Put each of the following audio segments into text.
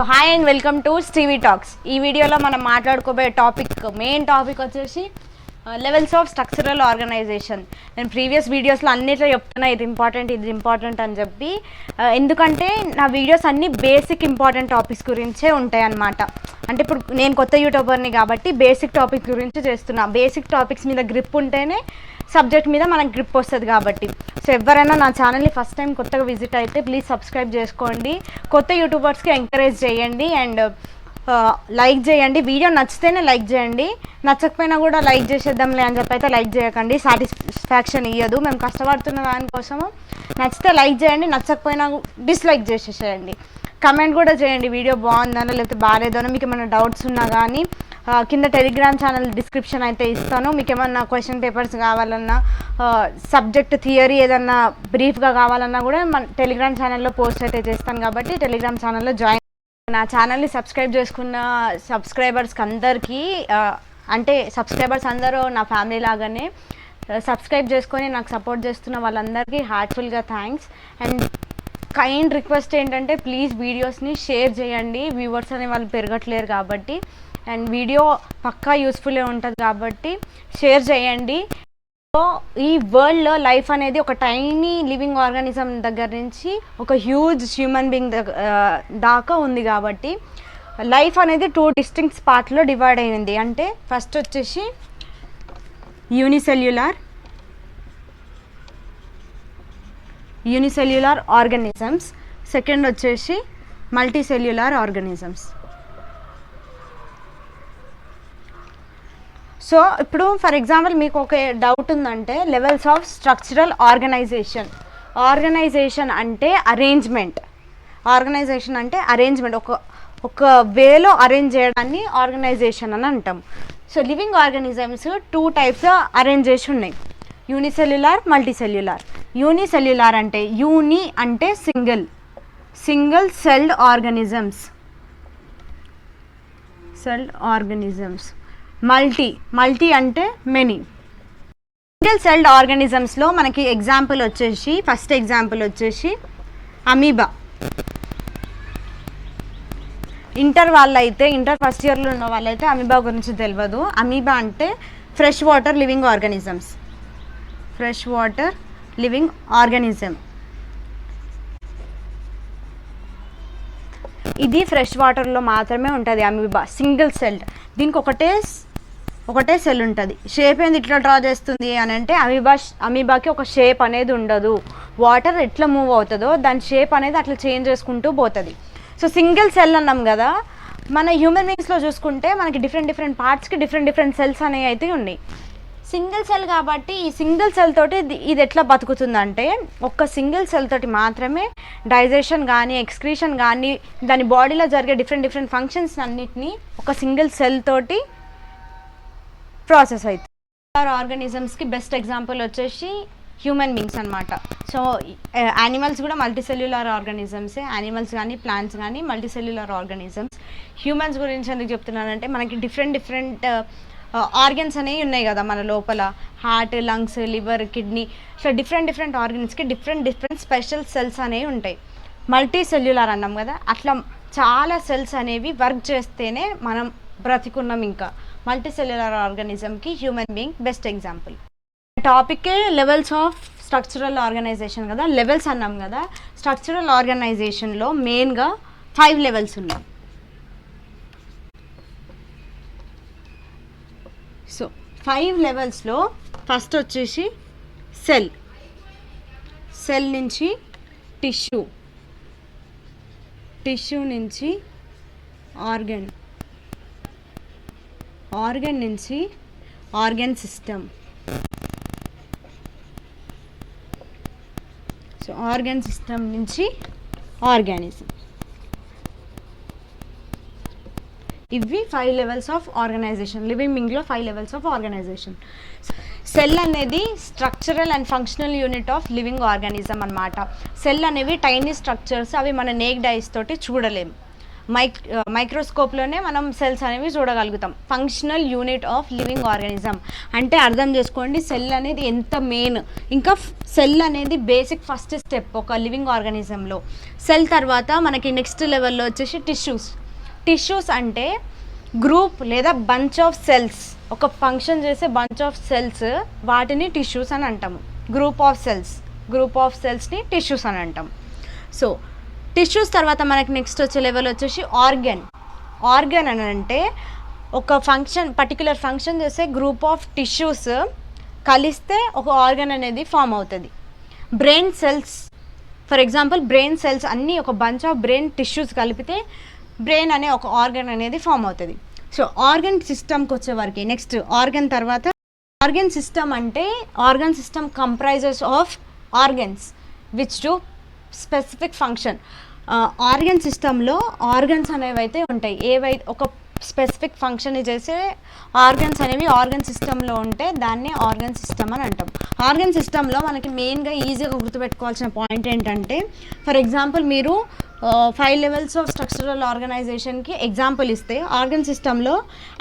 Hi and welcome to TV talks. ఈ వీడియోలో మనం మాట్లాడుకోబోయే మెయిన్ టాపిక్ వచ్చేసి లెవెల్స్ ఆఫ్ స్ట్రక్చరల్ ఆర్గనైజేషన్. నేను ప్రీవియస్ వీడియోస్లో అన్నిట్లో చెప్తున్నా ఇది ఇంపార్టెంట్ అని చెప్పి, ఎందుకంటే నా వీడియోస్ అన్నీ బేసిక్ ఇంపార్టెంట్ టాపిక్స్ గురించే ఉంటాయి అన్నమాట. అంటే ఇప్పుడు నేను కొత్త యూట్యూబర్ని కాబట్టి బేసిక్ టాపిక్ గురించి చేస్తున్నా. బేసిక్ టాపిక్స్ మీద గ్రిప్ ఉంటేనే సబ్జెక్ట్ మీద మనకు గ్రిప్ వస్తుంది కాబట్టి. సో ఎవరైనా నా ఛానల్ని ఫస్ట్ టైం కొత్తగా విజిట్ అయితే ప్లీజ్ సబ్స్క్రైబ్ చేసుకోండి. కొత్త యూట్యూబర్స్కి ఎంకరేజ్ చేయండి అండ్ లైక్ చేయండి. వీడియో నచ్చితేనే లైక్ చేయండి, నచ్చకపోయినా కూడా లైక్ చేసేద్దాంలే అని చెప్పి అయితే లైక్ చేయకండి. సాటిస్ఫాక్షన్ ఇవ్వదు, మేము కష్టపడుతున్న దానికోసము. నచ్చితే లైక్ చేయండి, నచ్చకపోయినా డిస్లైక్ చేసేసేయండి. కమెంట్ కూడా చేయండి వీడియో బాగుందనో లేకపోతే బాగాలేదనో. మీకు ఏమైనా డౌట్స్ ఉన్నా కానీ కింద టెలిగ్రామ్ ఛానల్ డిస్క్రిప్షన్ అయితే ఇస్తాను. మీకు ఏమన్నా క్వశ్చన్ పేపర్స్ కావాలన్నా, సబ్జెక్ట్ థియరీ ఏదన్నా బ్రీఫ్గా కావాలన్నా కూడా మన టెలిగ్రామ్ ఛానల్లో పోస్ట్ అయితే చేస్తాను కాబట్టి టెలిగ్రామ్ ఛానల్లో జాయిన్. నా ఛానల్ని సబ్స్క్రైబ్ చేసుకున్న సబ్స్క్రైబర్స్కి అందరికీ, అంటే సబ్స్క్రైబర్స్ అందరూ నా ఫ్యామిలీ లాగానే, సబ్స్క్రైబ్ చేసుకొని నాకు సపోర్ట్ చేస్తున్న వాళ్ళందరికీ హార్ట్ఫుల్గా థ్యాంక్స్. అండ్ కైండ్ రిక్వెస్ట్ ఏంటంటే ప్లీజ్ వీడియోస్ని షేర్ చేయండి. వ్యూవర్స్ అనే వాళ్ళు పెరగట్లేరు కాబట్టి, అండ్ వీడియో పక్కా యూస్ఫుల్లే ఉంటుంది కాబట్టి షేర్ చేయండి. సో ఈ వరల్డ్లో లైఫ్ అనేది ఒక టైనీ లివింగ్ ఆర్గానిజం దగ్గర నుంచి ఒక హ్యూజ్ హ్యూమన్ బీయింగ్ దాకా ఉంది కాబట్టి లైఫ్ అనేది 2 డిస్టింక్ట్ పార్ట్లో డివైడ్ అయింది. అంటే ఫస్ట్ వచ్చేసి యూనిసెల్యులార్ ఆర్గానిజమ్స్, సెకండ్ వచ్చేసి మల్టీసెల్యులార్ ఆర్గానిజమ్స్. సో ఇప్పుడు ఫర్ ఎగ్జాంపుల్ మీకు ఒక డౌట్ ఉందంటే, లెవెల్స్ ఆఫ్ స్ట్రక్చరల్ ఆర్గనైజేషన్ అంటే అరేంజ్మెంట్. ఒక వేలో అరేంజ్ చేయడాన్ని ఆర్గనైజేషన్ అని అంటాం. సో లివింగ్ ఆర్గానిజమ్స్ 2 టైప్స్గా అరేంజ్ చేసి ఉన్నాయి, యూనిసెల్యులార్, మల్టీసెల్యులార్. యూనిసెల్యులార్ అంటే యూని అంటే సింగిల్ సెల్డ్ ఆర్గానిజమ్స్. మల్టీ అంటే మెనీ. సింగిల్ సెల్డ్ ఆర్గానిజమ్స్లో మనకి ఫస్ట్ ఎగ్జాంపుల్ వచ్చేసి అమీబా. ఇంటర్ ఫస్ట్ ఇయర్లో ఉన్న వాళ్ళైతే అమీబా గురించి తెలియదు. అమీబా అంటే ఫ్రెష్ వాటర్ లివింగ్ ఆర్గానిజం. ఇది ఫ్రెష్ వాటర్లో మాత్రమే ఉంటుంది అమీబా, సింగిల్ సెల్డ్. దీనికి ఒకటే సెల్ ఉంటుంది. షేప్ ఏంది ఇట్లా డ్రా చేస్తుంది అని అంటే, అమీబాకి ఒక షేప్ అనేది ఉండదు. వాటర్ ఎట్లా మూవ్ అవుతుందో దాని షేప్ అనేది అట్లా చేంజ్ చేసుకుంటూ పోతుంది. సో సింగిల్ సెల్ అన్నాం కదా. మన హ్యూమన్ బీయింగ్స్లో చూసుకుంటే మనకి డిఫరెంట్ పార్ట్స్కి డిఫరెంట్ సెల్స్ అనేవి అయితే ఉన్నాయి. సింగిల్ సెల్ కాబట్టి ఈ సింగిల్ సెల్ తోటి ఇది ఎట్లా బతుకుతుందంటే, ఒక్క సింగిల్ సెల్ తోటి మాత్రమే డైజెషన్ కానీ ఎక్స్క్రీషన్ కానీ దాని బాడీలో జరిగే డిఫరెంట్ ఫంక్షన్స్ అన్నిటినీ ఒక సింగిల్ సెల్ తోటి ప్రాసెస్ అవుతుంది. ఆర్గానిజమ్స్కి బెస్ట్ ఎగ్జాంపుల్ వచ్చేసి హ్యూమన్ బీయింగ్స్ అనమాట. సో యానిమల్స్ కూడా మల్టీసెల్యులార్ ఆర్గానిజమ్సే. యానిమల్స్ కానీ ప్లాంట్స్ కానీ మల్టీసెల్యులార్ ఆర్గానిజమ్స్. హ్యూమన్స్ గురించి ఎందుకు చెప్తున్నానంటే, మనకి డిఫరెంట్ ఆర్గన్స్ అనేవి ఉన్నాయి కదా మన లోపల, heart, lungs, liver, kidney. So different ఆర్గన్స్కి డిఫరెంట్ స్పెషల్ సెల్స్ అనేవి ఉంటాయి. మల్టీ సెల్యులార్ అన్నాం కదా, అట్లా చాలా సెల్స్ అనేవి వర్క్ చేస్తేనే మనం బ్రతికున్నాం. ఇంకా మల్టీ సెల్యులార్ ఆర్గానిజంకి హ్యూమన్ బీయింగ్ బెస్ట్ ఎగ్జాంపుల్. టాపికే లెవెల్స్ ఆఫ్ స్ట్రక్చరల్ ఆర్గనైజేషన్ కదా. లెవెల్స్ అన్నాం కదా, స్ట్రక్చరల్ ఆర్గనైజేషన్లో మెయిన్గా 5 లెవెల్స్ ఉన్నాయి. సో 5 లెవెల్స్లో ఫస్ట్ వచ్చేసి సెల్ నుంచి టిష్యూ నుంచి ఆర్గన్ నుంచి organ system. So organ system నుంచి ఆర్గానిజం. ఇవి 5 లెవెల్స్ ఆఫ్ ఆర్గనైజేషన్. లివింగ్ బీయింగ్లో 5 లెవెల్స్ ఆఫ్ ఆర్గనైజేషన్. సెల్ అనేది structural and functional unit of living organism అనమాట. సెల్ అనేవి టైనీ స్ట్రక్చర్స్, అవి మన నేక్డ్ ఐస్ తోటి చూడలేము. మైక్రోస్కోప్లోనే మనం సెల్స్ అనేవి చూడగలుగుతాం. Functional unit of living organism అంటే అర్థం చేసుకోండి, సెల్ అనేది ఎంత మెయిన్. ఇంకా సెల్ అనేది బేసిక్ ఫస్ట్ స్టెప్ ఒక లివింగ్ ఆర్గానిజంలో. సెల్ తర్వాత మనకి నెక్స్ట్ లెవెల్లో వచ్చేసి టిష్యూస్ అంటే గ్రూప్ లేదా బంచ్ ఆఫ్ సెల్స్, ఒక ఫంక్షన్ చేసే బంచ్ ఆఫ్ సెల్స్, వాటిని టిష్యూస్ అని అంటాము. గ్రూప్ ఆఫ్ సెల్స్ని టిష్యూస్ అని అంటాం. సో టిష్యూస్ తర్వాత మనకి నెక్స్ట్ వచ్చే లెవెల్ వచ్చేసి ఆర్గన్ అని అంటే ఒక పర్టికులర్ ఫంక్షన్ చేసే గ్రూప్ ఆఫ్ టిష్యూస్ కలిస్తే ఒక ఆర్గన్ అనేది ఫామ్ అవుతుంది. Brain cells, for example brain cells అన్నీ ఒక బంచ్ ఆఫ్ బ్రెయిన్ టిష్యూస్ కలిపితే బ్రెయిన్ అనే ఒక ఆర్గన్ అనేది ఫామ్ అవుతుంది. సో ఆర్గన్ సిస్టమ్కి వచ్చేవరకు నెక్స్ట్ ఆర్గన్ తర్వాత ఆర్గన్ సిస్టమ్ అంటే organ system comprises of organs which do specific function. Organ సిస్టంలో ఆర్గన్స్ అనేవి అయితే ఉంటాయి, ఏవైతే ఒక స్పెసిఫిక్ ఫంక్షన్ చేసే ఆర్గన్స్ అనేవి ఆర్గన్ సిస్టంలో ఉంటే దాన్ని ఆర్గన్ సిస్టమ్ అని అంటాం. ఆర్గన్ సిస్టంలో మనకి మెయిన్గా ఈజీగా గుర్తుపెట్టుకోవాల్సిన పాయింట్ ఏంటంటే, ఫర్ ఎగ్జాంపుల్ మీరు 5 లెవెల్స్ ఆఫ్ స్ట్రక్చరల్ ఆర్గనైజేషన్కి ఎగ్జాంపుల్ ఇస్తే ఆర్గన్ సిస్టంలో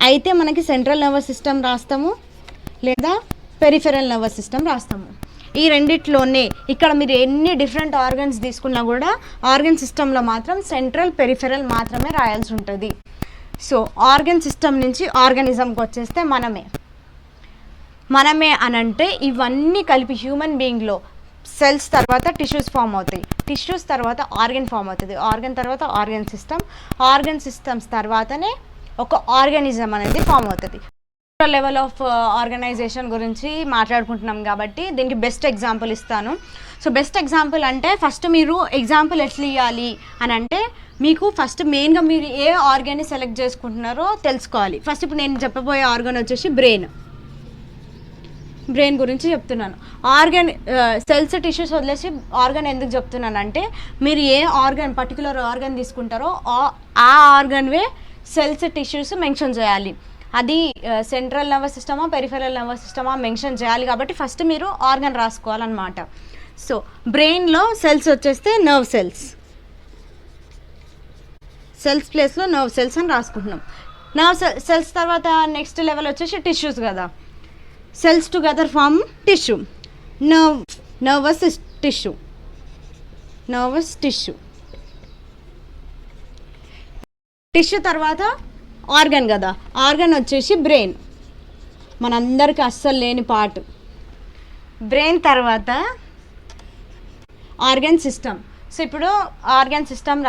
అయితే మనకి సెంట్రల్ నర్వస్ సిస్టమ్ రాస్తాము లేదా పెరిఫెరల్ నర్వస్ సిస్టమ్ రాస్తాము. ఈ రెండిట్లోనే ఇక్కడ మీరు ఎన్ని డిఫరెంట్ ఆర్గన్స్ తీసుకున్నా కూడా ఆర్గన్ సిస్టంలో మాత్రం సెంట్రల్ పెరిఫెరల్ మాత్రమే రాయాల్సి ఉంటుంది. సో ఆర్గన్ సిస్టమ్ నుంచి ఆర్గానిజంకి వచ్చేస్తే మనమే అనంటే ఇవన్నీ కలిపి హ్యూమన్ బీయింగ్లో సెల్స్ తర్వాత టిష్యూస్ ఫామ్ అవుతాయి, టిష్యూస్ తర్వాత ఆర్గన్ ఫామ్ అవుతుంది, ఆర్గన్ తర్వాత ఆర్గన్ సిస్టమ్స్ తర్వాతనే ఒక ఆర్గానిజం అనేది ఫామ్ అవుతుంది. లెవెల్ ఆఫ్ ఆర్గనైజేషన్ గురించి మాట్లాడుకుంటున్నాం కాబట్టి దీనికి బెస్ట్ ఎగ్జాంపుల్ ఇస్తాను. సో బెస్ట్ ఎగ్జాంపుల్ అంటే ఫస్ట్ మీరు ఎగ్జాంపుల్ ఎట్లా ఇవ్వాలి అని అంటే మీకు ఫస్ట్ మెయిన్గా మీరు ఏ ఆర్గాన్ని సెలెక్ట్ చేసుకుంటున్నారో తెలుసుకోవాలి. ఫస్ట్ ఇప్పుడు నేను చెప్పబోయే ఆర్గాన్ వచ్చేసి బ్రెయిన్ గురించి చెప్తున్నాను. ఆర్గాన్ సెల్స్ టిష్యూస్ వదిలేసి ఆర్గాన్ ఎందుకు చెప్తున్నానంటే మీరు ఏ పర్టికులర్ ఆర్గాన్ తీసుకుంటారో ఆ ఆర్గాన్వే సెల్స్ టిష్యూస్ మెన్షన్ చేయాలి. అది సెంట్రల్ నర్వస్ సిస్టమా పెరిఫెరల్ నర్వస్ సిస్టమా మెన్షన్ చేయాలి కాబట్టి ఫస్ట్ మీరు ఆర్గన్ రాసుకోవాలన్నమాట. సో బ్రెయిన్లో సెల్స్ వచ్చేస్తే నర్వ్ సెల్స్ ప్లేస్లో నర్వ్ సెల్స్ అని రాసుకుంటున్నాం. సెల్స్ తర్వాత నెక్స్ట్ లెవెల్ వచ్చేసి టిష్యూస్ కదా, cells together form tissue, nervous tissue తర్వాత ఆర్గన్ కదా, ఆర్గన్ వచ్చేసి బ్రెయిన్, మనందరికీ అస్సలు లేని పార్ట్. బ్రెయిన్ తర్వాత ఆర్గన్ సిస్టమ్. సో ఇప్పుడు ఆర్గన్ సిస్టమ్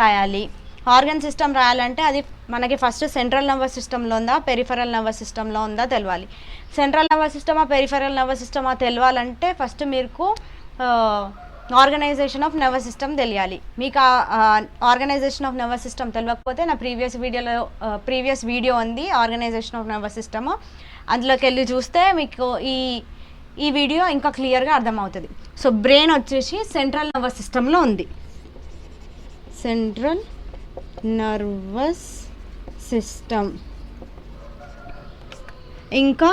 రాయాలంటే అది మనకి ఫస్ట్ సెంట్రల్ నర్వస్ సిస్టంలో ఉందా పెరిఫెరల్ నర్వస్ సిస్టంలో ఉందా తెలవాలి. సెంట్రల్ నర్వస్ సిస్టమా పెరిఫెరల్ నర్వస్ సిస్టమా తెలవాలంటే ఫస్ట్ మీకు ఆర్గనైజేషన్ ఆఫ్ నర్వస్ సిస్టమ్ తెలియాలి. మీకు ఆర్గనైజేషన్ ఆఫ్ నర్వస్ సిస్టమ్ తెలియకపోతే నా ప్రీవియస్ వీడియో ఉంది ఆర్గనైజేషన్ ఆఫ్ నర్వస్ సిస్టమ్, అందులోకి వెళ్ళి చూస్తే మీకు ఈ వీడియో ఇంకా క్లియర్గా అర్థమవుతుంది. సో బ్రెయిన్ వచ్చేసి సెంట్రల్ నర్వస్ సిస్టంలో ఉంది, సెంట్రల్ నర్వస్ సిస్టమ్. ఇంకా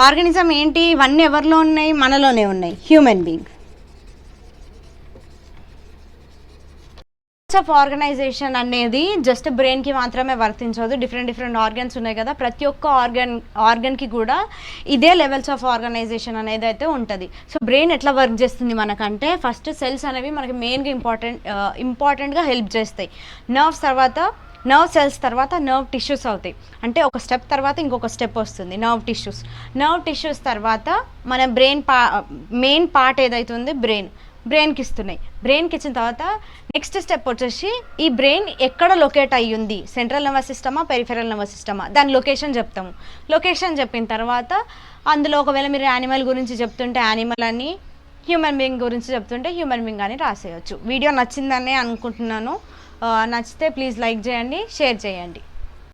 ఆర్గానిజం ఏంటి, ఇవన్నీ ఎవరిలో ఉన్నాయి, మనలోనే ఉన్నాయి, హ్యూమన్ బీయింగ్. ఆఫ్ ఆర్గనైజేషన్ అనేది జస్ట్ బ్రెయిన్కి మాత్రమే వర్తించదు, డిఫరెంట్ ఆర్గన్స్ ఉన్నాయి కదా, ప్రతి ఒక్క ఆర్గన్కి కూడా ఇదే లెవెల్స్ ఆఫ్ ఆర్గనైజేషన్ అనేది అయితే ఉంటుంది. సో బ్రెయిన్ ఎట్లా వర్క్ చేస్తుంది మనకంటే ఫస్ట్ సెల్స్ అనేవి మనకి మెయిన్గా ఇంపార్టెంట్గా హెల్ప్ చేస్తాయి. నర్వ్ సెల్స్ తర్వాత నర్వ్ టిష్యూస్ అవుతాయి, అంటే ఒక స్టెప్ తర్వాత ఇంకొక స్టెప్ వస్తుంది నర్వ్ టిష్యూస్ తర్వాత మన మెయిన్ పార్ట్ ఏదైతే ఉంది బ్రెయిన్కి ఇచ్చిన తర్వాత నెక్స్ట్ స్టెప్ వచ్చేసి ఈ బ్రెయిన్ ఎక్కడ లొకేట్ అయ్యింది, సెంట్రల్ నర్వస్ సిస్టమా పెరిఫెరల్ నర్వస్ సిస్టమా, దాని లొకేషన్ చెప్తాము. లొకేషన్ చెప్పిన తర్వాత అందులో ఒకవేళ మీరు యానిమల్ గురించి చెప్తుంటే యానిమల్ అని, హ్యూమన్ బీయింగ్ గురించి చెప్తుంటే హ్యూమన్ బీయింగ్ అని రాసేయచ్చు. వీడియో నచ్చిందనే అనుకుంటున్నాను. నచ్చితే ప్లీజ్ లైక్ చేయండి, షేర్ చేయండి.